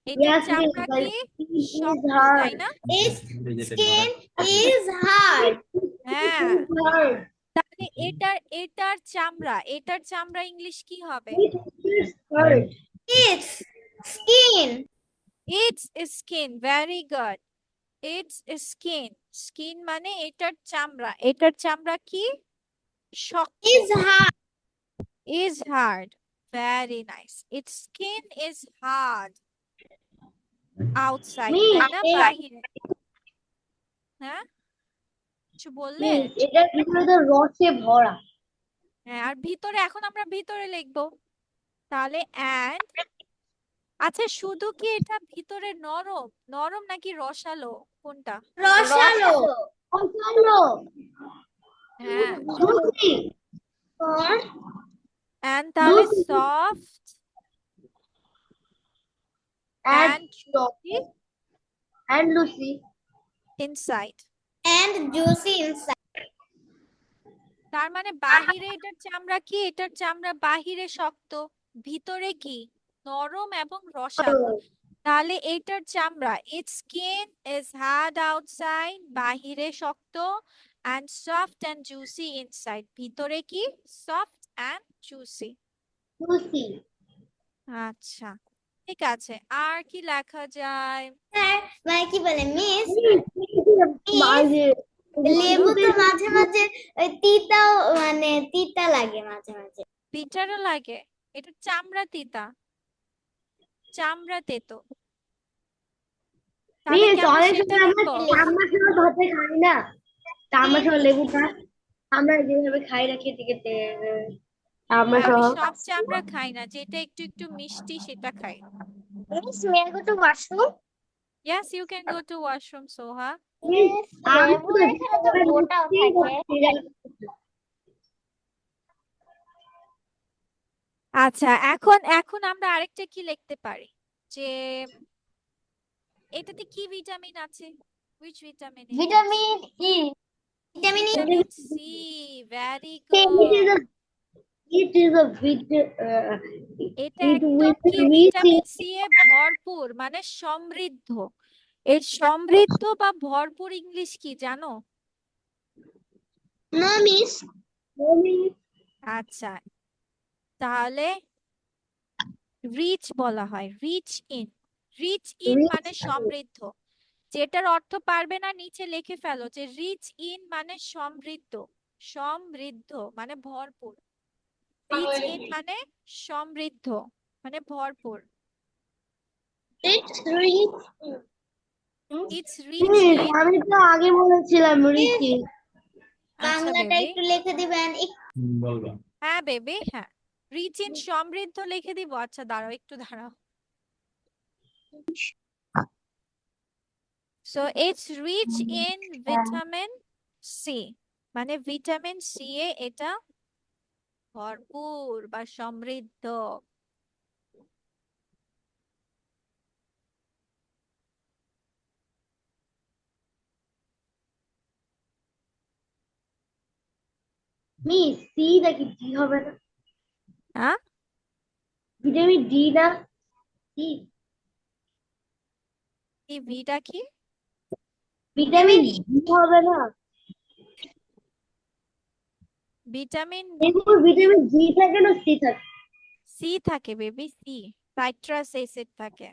এটার চামড়া কি? শক্ত, তাই না? Its skin is hard. হ্যাঁ, তাহলে এটার চামড়া ইংলিশ কি হবে? Its skin. Its skin. Very good. Its skin. Skin মানে এটার চামড়া কি? শক্ত। Is hard. Is hard. Very nice. Its skin is hard. Outside, তাই না? বাহিরে। হ্যাঁ, কিছু বললে? এটার ভিতরে তো রসে ভরা। হ্যাঁ, আর ভিতরে এখন আমরা ভিতরে লিখবো। তাহলে and আচ্ছা, শুধু কি এটা ভিতরে নরম নাকি রসালো? কোনটা? রসালো. হ্যাঁ, Juicy. Or and তাহলে soft and juicy and Lucy. inside. and juicy inside. তার মানে বাহিরে এটার চামড়া কি? এটার চামড়া বাহিরে শক্ত, ভিতরে কি? নরম এবং রসালো। তাহলে এটার চামড়া its skin is hard outside, বাহিরে শক্ত, and soft and juicy inside, ভিতরে কি? soft and juicy. Lucy. আচ্ছা, ঠিক আছে। আর কি লেখা যায়? স্যার মানে কি বলে মিস, মাঝে লেবু তো মাঝে মাঝে ওই তিতাও মানে তিতা লাগে মাঝে মাঝে। তিতারও লাগে? এটা চামড়া তিতা, চামড়া তেতো। তাহলে কি আমরা অনেক সেটা সময় লিখবো? আমরা সময় ভাতে খাই না, আমরা সময় লেবুটা আমরা যেভাবে খাই না খেতে খেতে আমরা আমি সব সব চামড়া খাই না, যেটা একটু একটু মিষ্টি সেটা খাই। Miss may I go to washroom? Yes, you can go to washroom, Soha. লেবু এখানে তো মোটাও থাকে। আচ্ছা, এখন আমরা আরেকটা কি লিখতে পারি, যে এটাতে কি ভিটামিন আছে? Which vitamin? Vitamin E. Vitamin E. Vitamin C. Very good. It is a এটা it একদম with কি? ভিটামিন সি এ ভরপুর, মানে সমৃদ্ধ। এর সমৃদ্ধ বা ভরপুর ইংলিশ কি জানো? No miss. আচ্ছা, তাহলে রিচ বলা হয়, রিচ ইন। রিচ ইন মানে সমৃদ্ধ। যেটার অর্থ পারবে না নিচে লিখে ফেলো, যে রিচ ইন মানে সমৃদ্ধ, সমৃদ্ধ মানে ভরপুর। রিচ ইন মানে সমৃদ্ধ মানে ভরপুর। It's rich. It's rich in. আমি তো আগে বলেছিলাম রিচি। আচ্ছা বাংলাটা বেবি, একটু লিখে দিবেন। বলবা। হ্যাঁ বেবি, হ্যাঁ। রিচ ইন সমৃদ্ধ লিখে দিব। আচ্ছা দাঁড়াও, একটু দাঁড়াও। So it's rich in vitamin C, মানে ভিটামিন সি এ এটা ভরপুর বা সমৃদ্ধ। মিস সি নাকি ডি হবে না? হ্যাঁ, ভিটামিন ডি না সি? এই ভিটা কি? ভিটামিন ডি হবে না? ভিটামিন এগুলো ভিটামিন ডি থাকে না সি থাকে? সি থাকে বেবি, সি। সাইট্রাস অ্যাসিড থাকে।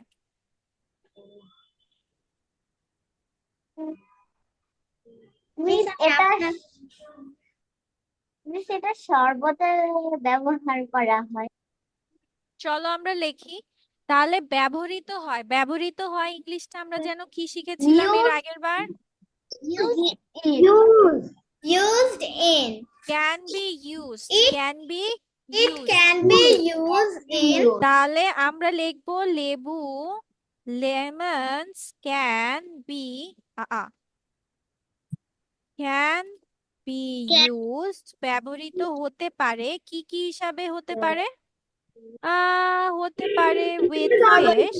মিস এটা শরবতে ব্যবহার করা হয়। চলো আমরা লিখি। তাহলে ব্যবহৃত হয় ইংলিশটা আমরা যেন কি শিখেছিলাম এর আগের বার? Used in. Can be used, It- can be It can be used in. তাহলে আমরা লিখবো লেবু, lemons can be can be used, ব্যবহৃত হতে পারে। কি কি হিসাবে হতে পারে? হতে পারে উইথ ফিশ।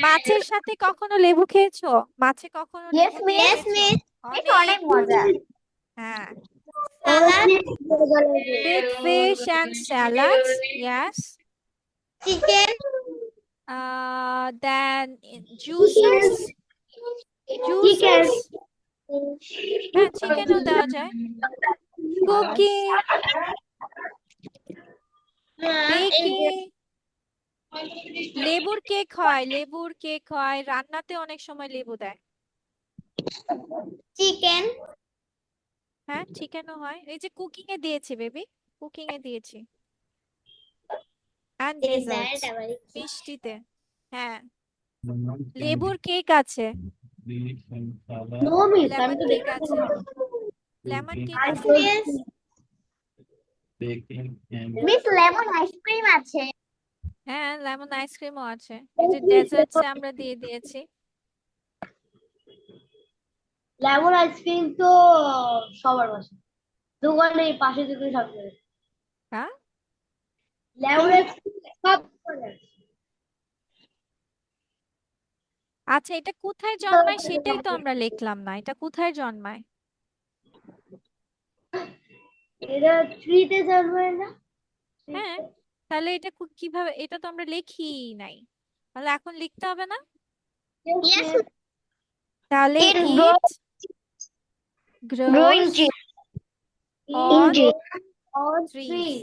মাছের সাথে কখনো লেবু খেয়েছো? মাছে কখনো Yes, লেবু miss. খেয়েছো? Yes, miss. এটা অনেক মজা। হ্যাঁ, salad, Big fish and salads. Yes. chicken, Then juices. Juices. হ্যাঁ, চিকেনও দেওয়া যায়। Cooking, baking. লেবুর কেক হয়, লেবুর কেক হয়, রান্নাতে অনেক সময় লেবু দেয়। chicken, হ্যাঁ, চিকেনও হয়। এই যে কুকিং এ দিয়েছি বেবি, কুকিং এ দিয়েছি। And dessert, desserts, আবার কি? মিষ্টিতে। হ্যাঁ, Lemon লেবুর candy, কেক আছে, fish and salad, no miss, আমি লেমন তো কেক দেখতে আছে, পাবো। লেমন cooking, কেক I আছে। told Yes. you. baking and Miss lemon ice cream আছে। হ্যাঁ, লেমন আইসক্রিমও আছে। এই যে ডেজার্টস আমরা দিয়ে দিয়েছি। লেমন আইসক্রিম তো সবার বাসা, দোকানে পাশে দোকানে সব জায়গায়। হ্যাঁ, লেমন আইসক্রিম সব জায়গায়। আচ্ছা, এটা কোথায় জন্মায় সেটাই তো আমরা লিখলাম না। এটা কোথায় জন্মায়? এরা ট্রিতে জন্মায় না? হ্যাঁ, তাহলে এটা কিভাবে? এটা তো আমরা লিখি নাই, তাহলে এখন লিখতে হবে না? Yes. তাহলে It it Growing grows tree. on On trees. tree.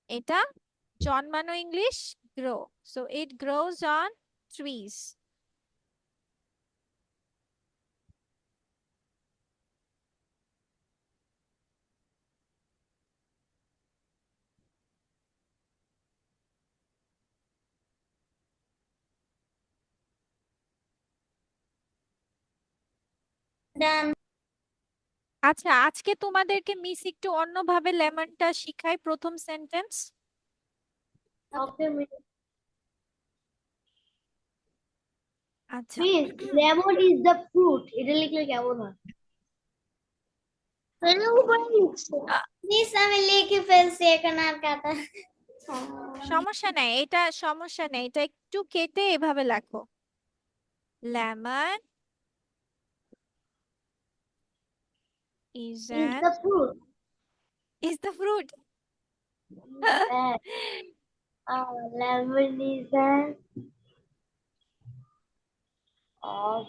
এটা জন্মানো English grow, so it grows on trees. Done. আচ্ছা, আজকে তোমাদেরকে মিস একটু অন্যভাবে লেমনটা শিখাই। প্রথম সেন্টেন্স, Okay, আচ্ছা, miss, lemon is the fruit. এটা লিখলে কেমন হয়? Miss আমি লিখে ফেলছি এখন আর কাটা। সমস্যা নাই, এটা সমস্যা নেই, এটা একটু কেটে এভাবে লেখো। Lemon is Is an the fruit. is the fruit. That, lemon is an of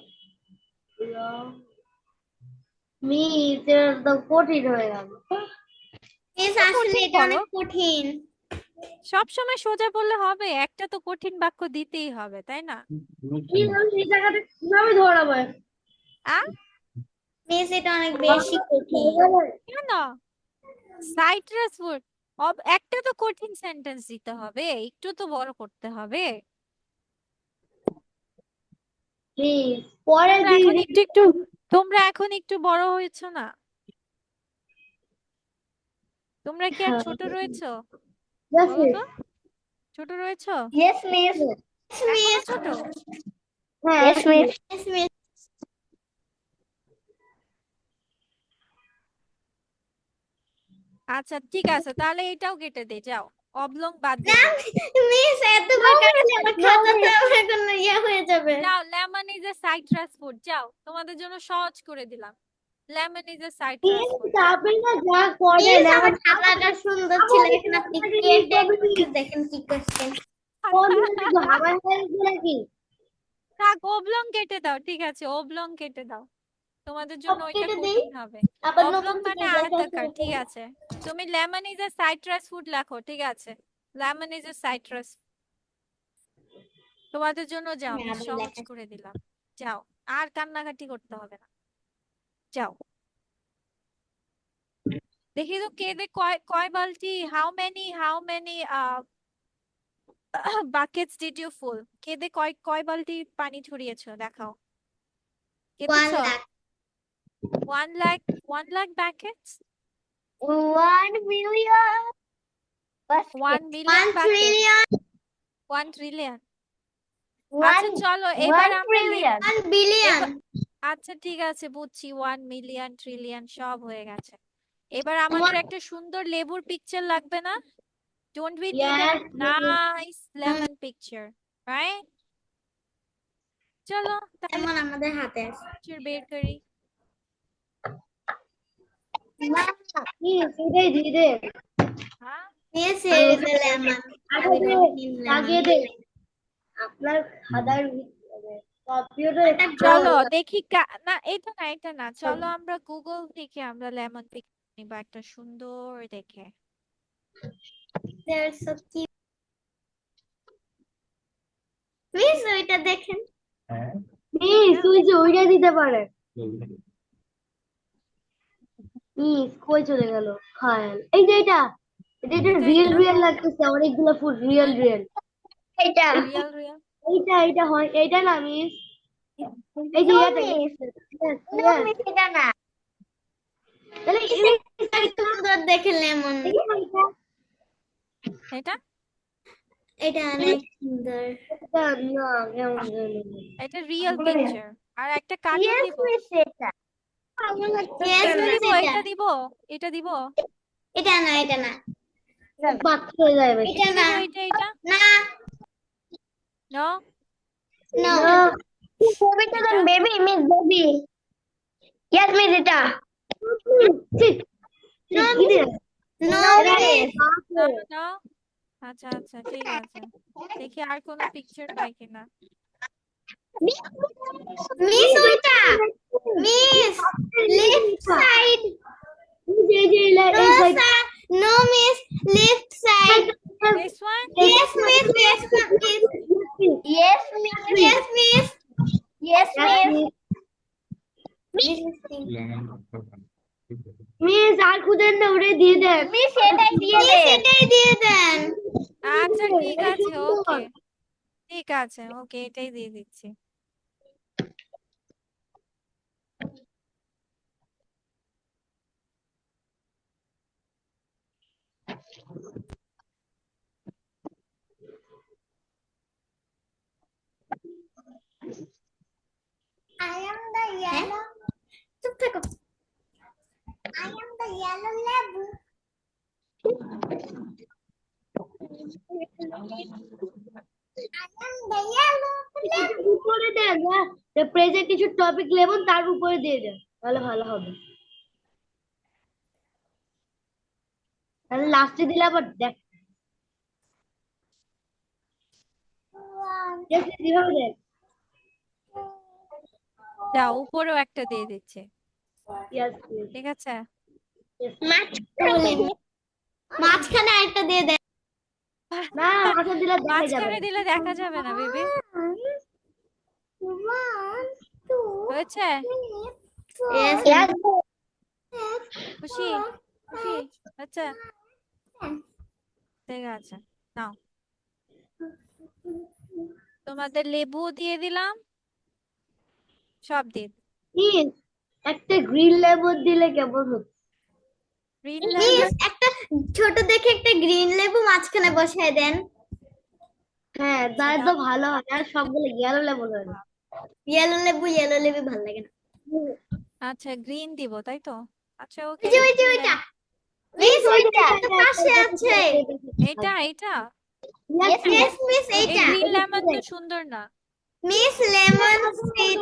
miss, এটা তো কঠিন হয়ে গেল। মিস একটু আসলে কঠিন এটা করো, অনেক কঠিন। সব সময় সোজা বললে হবে? একটা তো কঠিন বাক্য দিতেই হবে, তাই না? এই জায়গাটা কিভাবে ধরাবো? আ মিস এটা অনেক বেশি কঠিন। কেন? সাইট্রাস ফ্রুট, একটা তো কঠিন সেন্টেন্স দিতে হবে, একটু তো বড় করতে হবে। Miss, পরে তোমরা দিয়ে এখন তোমরা এখন একটু বড় হয়েছো না? তোমরা কি আর ছোট রয়েছো? Yes, বলো miss. তো, ছোট রয়েছো? Yes, miss. এখনো ছোট? হ্যাঁ, Yes, miss. Yes, miss. আচ্ছা, ঠিক আছে, তাহলে এটাও কেটে দে, যাও। অবলং বাদ দিয়ে না, দে। মিস এতবার কাটলে আমার খাতাতে আমার এখন ইয়ে হয়ে যাবে। যাও, lemon is a citrus food, যাও, তোমাদের জন্য সহজ করে দিলাম। Lemon is a citrus food. আপনি না যা করে মিস না আমার খাতাটা সুন্দর ছিল এখন আপনি কেটে দেখেন কি করছেন। নাকি? থাক, ওবলং কেটে দাও, ঠিক আছে, ওবলং কেটে দাও, তোমাদের জন্য সব ওইটা কেটে দেই কঠিন হবে। আবার ওবলং নতুন মানে থেকে লেখা আয়তাকার, শুরু ঠিক করি। আছে। তুমি lemon is a citrus food লেখো, ঠিক আছে, লেমন ইজ এ সাইট্রাস। তোমাদের জন্য যাও, আমি হ্যাঁ, আবার সহজ লেখা করে দিলাম। যাও, আর কান্নাকাটি করতে হবে না, যাও। দেখি তো কে দে কয় কয় বালতি, how many buckets did you full? কে দে কয় কয় বালতি পানি ঝরিয়েছো, দেখাও। কেটেছো? 1 lakh 1 lakh buckets? 1 million 1 million 1 buckets? trillion 1 trillion? আচ্ছা, চলো এবার আমরা 1 billion আচ্ছা, ঠিক আছে, বুঝছি, 1 মিলিয়ন ট্রিলিয়ন সব হয়ে গেছে। এবার আমাদের একটা সুন্দর লেবুর পিকচার লাগবে না? Don't we need a Yes, nice lemon picture, right? চলো তাহলে যেমন আমাদের হাতে আছে picture বের করি। সেটাই দিয়ে দে। হ্যাঁ মিস এই যে লেমন আগে দে, আগে দে। আপনার খাতার কম্পিউটার চলো দেখি না এটা না এটা না, চলো আমরা গুগল থেকে আমরা লেমন পিকচার নিব একটা সুন্দর দেখে। They're so cute. মিস ওইটা দেখেন হ্যাঁ তুই যে ওইটা দিতে পারে কই চলে গেল ফাইল এই যে এটা এটা এটা রিয়েল এটা রিয়েল লাগতেছে অনেকগুলো ফুড রিয়েল রিয়েল এটা রিয়েল রিয়েল এইটা হয় এইটা না মিস এই যে এটা মিস এটা না তাহলে সুন্দর দেখে লেমন এটা এটা অনেক সুন্দর না কেমন জানি এটা রিয়েল পিকচার। আর একটা কার্টুন দিব, মিস এটা Yes, এটা miss, দিব, এটা। এটা দিব, এটা দিব, এটা না এটা না বাচ্চা হয়ে যাবে এটা না এটা না নো নো ছবিটা then baby miss baby yes miss এটা নো মিস নো। আচ্ছা আচ্ছা ঠিক আছে, দেখি আর কোনো পিকচার পাই কিনা। মিস ওইটা miss left side no miss left side This one? yes miss yes miss yes miss yes miss yes miss miss আর খুদেন না ওরে দিয়ে দেন মিস এটাই দিয়ে মিস দেন এটাই দিয়ে দেন আচ্ছা ঠিক আছে, ওকে ঠিক আছে, ওকে এটাই দিয়ে দিচ্ছি। I am the yellow চুপ থাকো I am the yellow লেবু I am the yellow লেবু উপরে দেন প্রেজেন্ট কিছু টপিক লেবুন তার উপরে দিয়ে দেন তাহলে ভালো হবে তাহলে লাস্টে দিলে আবার দেখ যেভাবে দেন যাও উপরেও একটা দিয়ে দিচ্ছি, Yes, please. ঠিক আছে। মাঝখানে একটা দিয়ে দেন না মাথা দিলে দেখা যাবে মাঝখানে দিলে দেখা যাবে না বেবি। 1 2 হয়েছে? yes খুশি খুশি আচ্ছা ঠিক আছে, নাও তোমাদের লেবু দিয়ে দিলাম, সব দিয়ে Please, একটা গ্রিন লেমন দিলে কেমন হতো গ্রিন মিস একটা ছোট দেখে একটা গ্রিন লেবু মাঝখানে বসায় দেন হ্যাঁ তাহলে তো ভালো হয় আর সবগুলো ইয়েলো লেমন হয় না ইয়েলো লেবু ভালো লাগে না আচ্ছা গ্রিন দিব তাই তো, আচ্ছা ওকে ওই যে ওইটা মিস ওইটা তো পাশে আছে এটা এটা yes মিস এই এইটা গ্রিন লেমন তো সুন্দর না, মিস লেমন সিড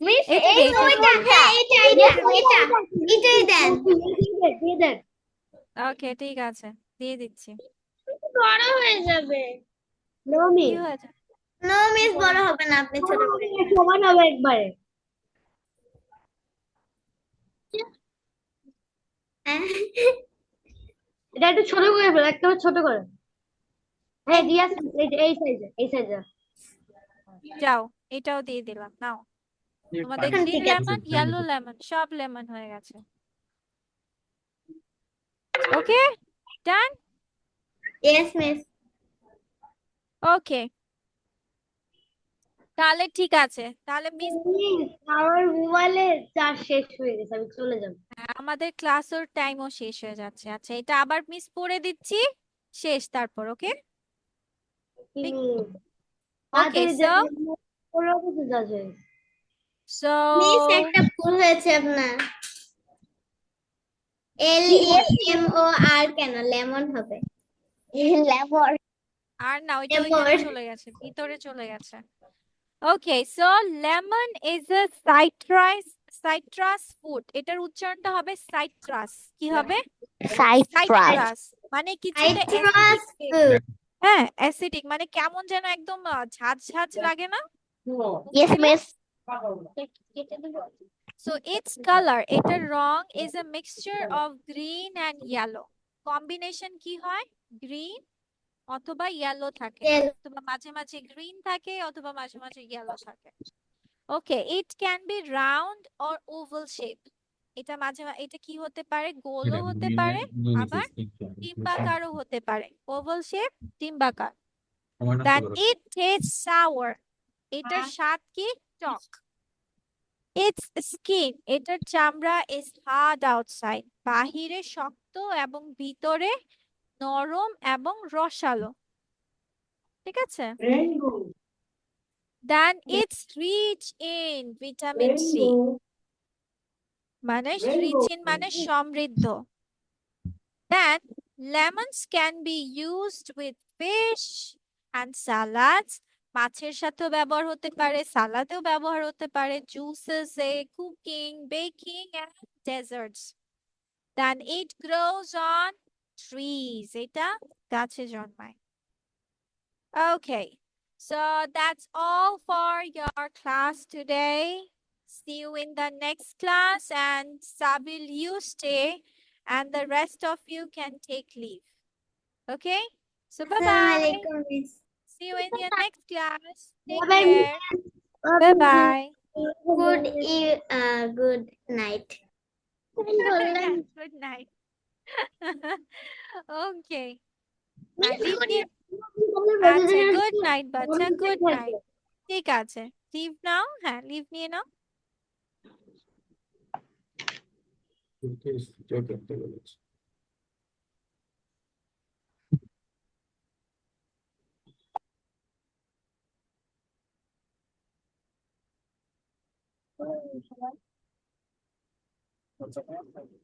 মিস এটা এই এটা ওইটা হ্যাঁ এটা এটাই দেন দিয়ে দেন ওকে ঠিক আছে দিয়ে দিচ্ছি। বড় হয়ে যাবে নমি কি হয়েছে? নো মিস বড় হবে না আপনি ছোট করে দিন। সমান হবে একবারে এটা একটু ছোট করে ফেলো একেবারে ছোট করে হ্যাঁ রিয়াস এই সাইজে যাও এটাও দিয়ে দিলাম, নাও তোমাদের এখন গ্রিন ঠিক আছে। লেমন ইয়েলো লেমন সব লেমন হয়ে গেছে। ওকে ডান, yes মিস ওকে তাহলে ঠিক আছে, তাহলে মিস আমার মোবাইলে চার্জ শেষ হয়ে গেছে আমি চলে যাব আমাদের ক্লাসের টাইমও শেষ হয়ে যাচ্ছে। আচ্ছা এটা আবার মিস পড়ে দিচ্ছি, শেষ তারপর ওকে ওকে সো মিস একটা ভুল হয়েছে আপনার LEMOR কেন লেমন হবে লেমন আর না, ওইটা ওইখানে লেমন চলে গেছে, ভিতরে চলে গেছে। Okay, so lemon is a citrus food. এটার উচ্চারণটা হবে সাইট্রাস। কি হবে? সাইট্রাস মানে কিছুটা সাইট্রাস অ্যাসিডিক। ফুড হ্যাঁ, অ্যাসিডিক মানে কেমন যেন একদম ঝাঁঝ ঝাঁঝ লাগে না ইয়েস খেলে? মিস So its color, এটার রং is a mixture of green and yellow. Combination কি হয়? Green অথবা yellow থাকে, অথবা মাঝে মাঝে green থাকে অথবা মাঝে মাঝে yellow থাকে। Okay, it can be round or oval shape. এটা এটা কি হতে পারে? গোলও হতে পারে, আবার ডিম্বাকারও হতে পারে। ওভাল শেপ, ডিম্বাকার। Then it tastes sour. এটার স্বাদ কি? টক। Its skin, এটার চামড়া is hard outside. বাহিরে শক্ত এবং ভিতরে নরম এবং রসালো। ঠিক আছে? Then it's rich in vitamin C. মানে rich in মানে সমৃদ্ধ। Then lemons can be used with fish and salads. মাছের সাথেও ব্যবহার হতে পারে, সালাদেও ব্যবহার হতে পারে, জুসেসে, cooking, baking and desserts. Then it grows on trees. এটা গাছে জন্মায়। Okay, so that's all for your class today. See you in the next class, and Sabil, you stay, and the rest of you can take leave. Okay? So bye-bye. Assalamualaikum miss See you in your next class. Take Bye-bye, care. Bye-bye. good night Good night. Okay. Leave নিয়ে আচ্ছা, গুড নাইট বাচ্চা, গুড নাইট। ঠিক আছে, লিভ নাও। হ্যাঁ, লিভ নিয়ে নাও।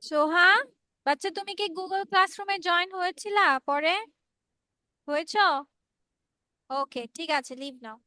সোহা, বাচ্চা তুমি কি গুগল ক্লাসরুমে জয়েন হয়েছিলা পরে? হয়েছো? ওকে, ঠিক আছে, লিভ নাও।